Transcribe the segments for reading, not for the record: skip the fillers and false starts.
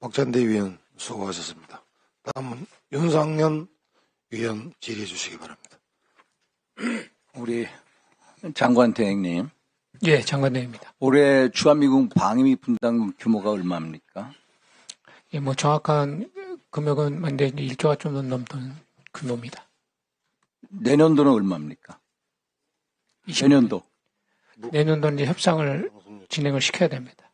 박찬대 위원 수고하셨습니다. 다음은 윤상현 위원 질의해 주시기 바랍니다. 우리 장관 대행님. 예, 장관 대행입니다. 올해 주한미군 방위비 분담금 규모가 얼마입니까? 예, 뭐 정확한 금액은 근데 1조가 좀 넘던 규모입니다. 내년도는 얼마입니까? 내년도. 내년도는 이제 협상을 진행을 시켜야 됩니다.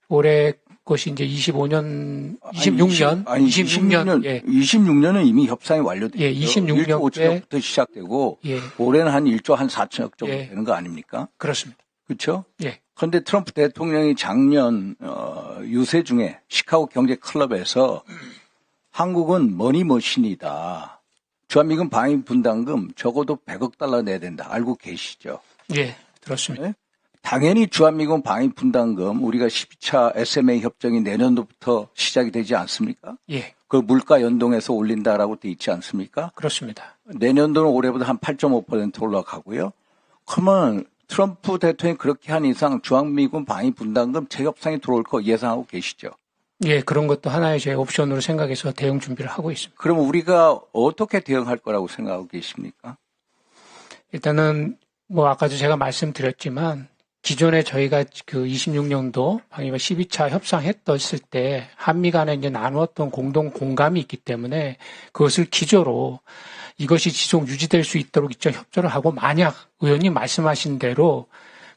올해 것이 이제 26년, 아니, 26년, 예. 26년은 이미 협상이 완료됐죠. 예, 26년 1조 5천억부터 시작되고, 예. 올해는 한 1조 한 4천억 정도 예. 되는 거 아닙니까? 그렇습니다. 그렇죠? 예. 그런데 트럼프 대통령이 작년 유세 중에 시카고 경제 클럽에서 한국은 머니머신이다. 주한미군 방위 분담금 적어도 100억 달러 내야 된다. 알고 계시죠? 예, 들었습니다. 네? 당연히 주한미군 방위 분담금 우리가 12차 SMA 협정이 내년도부터 시작이 되지 않습니까? 예, 그 물가 연동해서 올린다라고 돼 있지 않습니까? 그렇습니다. 내년도는 올해보다 한 8.5% 올라가고요. 그러면 트럼프 대통령이 그렇게 한 이상 주한미군 방위 분담금 재협상이 들어올 거 예상하고 계시죠? 예, 그런 것도 하나의 제 옵션으로 생각해서 대응 준비를 하고 있습니다. 그러면 우리가 어떻게 대응할 거라고 생각하고 계십니까? 일단은 뭐 아까도 제가 말씀드렸지만 기존에 저희가 그 26년도 방위비 12차 협상했었을 때 한미 간에 이제 나누었던 공동 공감이 있기 때문에 그것을 기조로 이것이 지속 유지될 수 있도록 이쪽 협조를 하고 만약 의원님 말씀하신 대로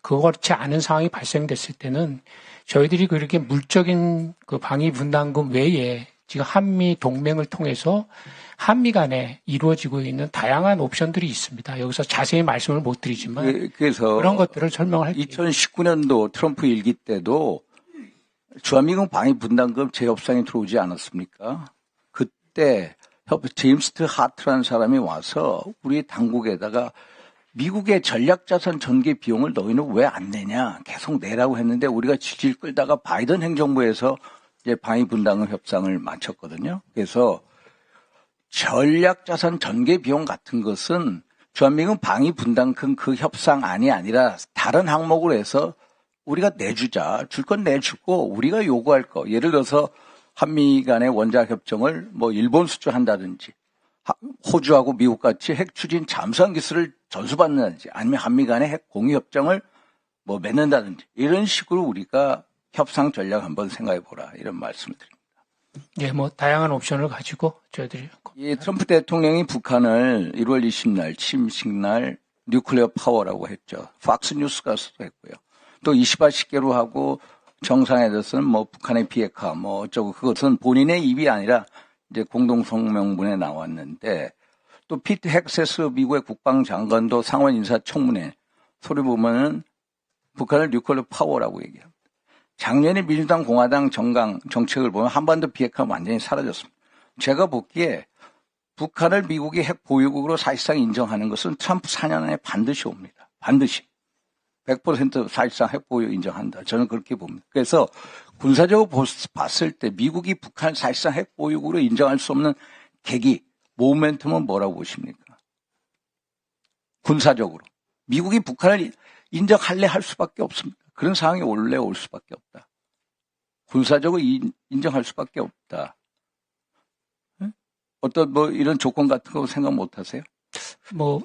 그렇지 않은 상황이 발생됐을 때는 저희들이 그렇게 물적인 그 방위 분담금 외에 지금 한미 동맹을 통해서 한미 간에 이루어지고 있는 다양한 옵션들이 있습니다. 여기서 자세히 말씀을 못 드리지만 그래서 그런 것들을 설명을 할게요. 2019년도 트럼프 일기 때도 주한미군 방위 분담금 재협상이 들어오지 않았습니까? 그때 제임스 하트라는 사람이 와서 우리 당국에다가 미국의 전략자산 전개 비용을 너희는 왜 안 내냐 계속 내라고 했는데 우리가 질질 끌다가 바이든 행정부에서 이제 방위 분담금 협상을 마쳤거든요. 그래서 전략자산 전개 비용 같은 것은 주한미군 방위 분담금 그 협상안이 아니라 다른 항목으로 해서 우리가 내주자. 줄 건 내주고 우리가 요구할 거. 예를 들어서 한미 간의 원자 협정을 뭐 일본 수주한다든지 호주하고 미국 같이 핵 추진 잠수함 기술을 전수받는다든지 아니면 한미 간의 핵 공유 협정을 뭐 맺는다든지 이런 식으로 우리가 협상 전략 한번 생각해 보라 이런 말씀을 드립니다. 예, 뭐 다양한 옵션을 가지고 저희들이 이 트럼프 대통령이 북한을 1월 20날 취임식 날 뉴클리어 파워라고 했죠. 팍스 뉴스가 했고요. 또 28시계로 하고 정상회담에서는 뭐 북한의 비핵화 뭐 어쩌고 그것은 본인의 입이 아니라 이제 공동성명문에 나왔는데 또 피트 헥세스 미국의 국방장관도 상원 인사청문회 소리 보면은 북한을 뉴클리어 파워라고 얘기합니다. 작년에 민주당 공화당 정강 정책을 보면 한반도 비핵화는 완전히 사라졌습니다. 제가 보기에 북한을 미국이 핵 보유국으로 사실상 인정하는 것은 트럼프 4년 안에 반드시 옵니다. 반드시. 100% 사실상 핵 보유 인정한다. 저는 그렇게 봅니다. 그래서 군사적으로 봤을 때 미국이 북한을 사실상 핵 보유국으로 인정할 수 없는 계기, 모멘텀은 뭐라고 보십니까? 군사적으로. 미국이 북한을 인정할래 할 수밖에 없습니다. 그런 상황이 원래 올 수밖에 없다. 군사적으로 인정할 수밖에 없다. 어떤 뭐 이런 조건 같은 거 생각 못 하세요? 뭐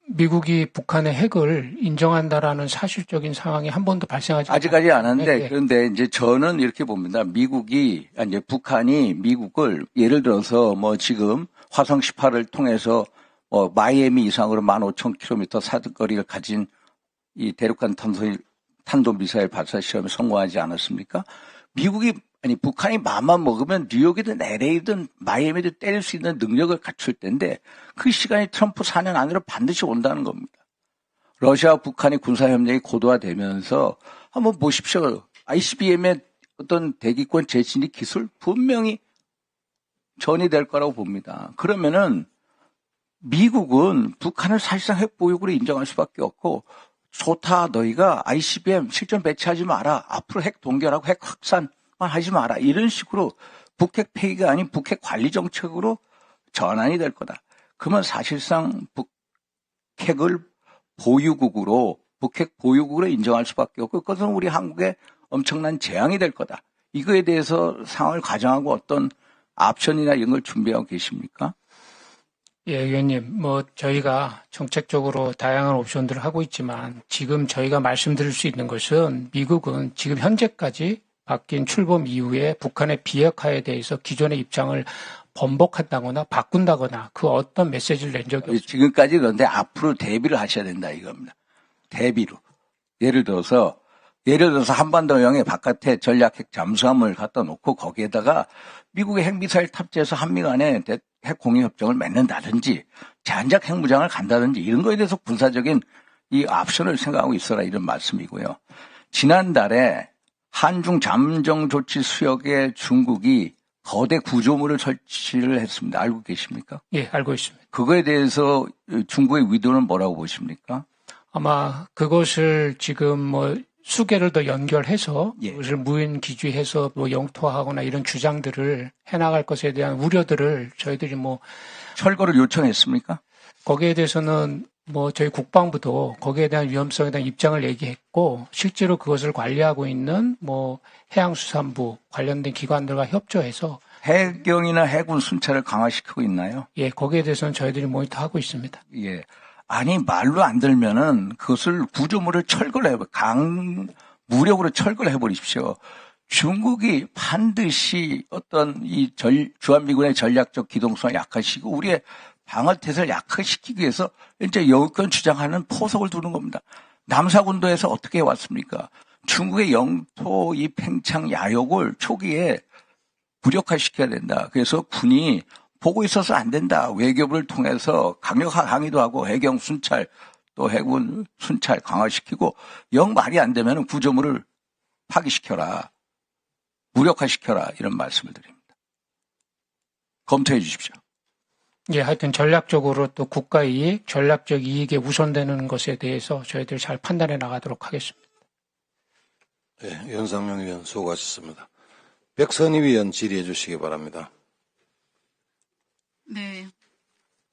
미국이 북한의 핵을 인정한다라는 사실적인 상황이 한 번도 발생하지 아직까지 안 하는데 네. 그런데 이제 저는 이렇게 봅니다. 이제 북한이 미국을 예를 들어서 뭐 지금 화성 18을 통해서 마이애미 이상으로 15,000km 사정거리를 가진 이 대륙간 탄도미사일 발사 시험에 성공하지 않았습니까? 북한이 마음만 먹으면 뉴욕이든 LA든 마이애미든 때릴 수 있는 능력을 갖출 텐데 그 시간이 트럼프 4년 안으로 반드시 온다는 겁니다. 러시아와 북한의 군사협력이 고도화되면서 한번 보십시오. ICBM의 어떤 대기권 재진입 기술 분명히 전이될 거라고 봅니다. 그러면은 미국은 북한을 사실상 핵 보유국으로 인정할 수밖에 없고 좋다 너희가 ICBM 실전 배치하지 마라. 앞으로 핵 동결하고 핵 확산만 하지 마라. 이런 식으로 북핵 폐기가 아닌 북핵 관리 정책으로 전환이 될 거다. 그러면 사실상 북핵을 북핵 보유국으로 인정할 수밖에 없고 그것은 우리 한국에 엄청난 재앙이 될 거다. 이거에 대해서 상황을 가정하고 어떤 옵션이나 이런 걸 준비하고 계십니까? 예, 의원님, 저희가 정책적으로 다양한 옵션들을 하고 있지만 지금 저희가 말씀드릴 수 있는 것은 미국은 지금 현재까지 바뀐 출범 이후에 북한의 비핵화에 대해서 기존의 입장을 번복한다거나 바꾼다거나 그 어떤 메시지를 낸 적이 없습니다. 지금까지 그런데 앞으로 대비를 하셔야 된다 이겁니다. 대비로. 예를 들어서 한반도형의 바깥에 전략핵 잠수함을 갖다 놓고 거기에다가 미국의 핵미사일 탑재해서 한미 간에 핵 공유 협정을 맺는다든지 제한적 핵무장을 간다든지 이런 거에 대해서 군사적인 이 옵션을 생각하고 있어라 이런 말씀이고요. 지난달에 한중 잠정 조치 수역에 중국이 거대 구조물을 설치를 했습니다. 알고 계십니까? 예, 알고 있습니다. 그거에 대해서 중국의 의도는 뭐라고 보십니까? 아마 그것을 지금 수계를 더 연결해서 예. 그것을 무인 기지해서 영토화하거나 이런 주장들을 해나갈 것에 대한 우려들을 저희들이 철거를 요청했습니까? 거기에 대해서는 저희 국방부도 거기에 대한 위험성에 대한 입장을 얘기했고 실제로 그것을 관리하고 있는 해양수산부 관련된 기관들과 협조해서 해경이나 해군 순찰을 강화시키고 있나요? 예, 거기에 대해서는 저희들이 모니터하고 있습니다. 예. 아니 말로 안 들면은 그것을 구조물을 철거를 무력으로 철거를 해버리십시오. 중국이 반드시 어떤 이 주한미군의 전략적 기동성을 약화시키고 우리의 방어태세를 약화시키기 위해서 이제 여권 주장하는 포석을 두는 겁니다. 남사군도에서 어떻게 왔습니까? 중국의 영토 이 팽창 야욕을 초기에 무력화시켜야 된다. 그래서 군이 보고 있어서 안 된다. 외교부를 통해서 강력한 항의도 하고 해경 순찰 또 해군 순찰 강화시키고 영 말이 안 되면 구조물을 파기시켜라. 무력화시켜라. 이런 말씀을 드립니다. 검토해 주십시오. 예, 하여튼 전략적으로 또 국가 이익, 전략적 이익에 우선되는 것에 대해서 저희들 잘 판단해 나가도록 하겠습니다. 네, 윤상용 의원 수고하셨습니다. 백선희 위원 질의해 주시기 바랍니다. 네.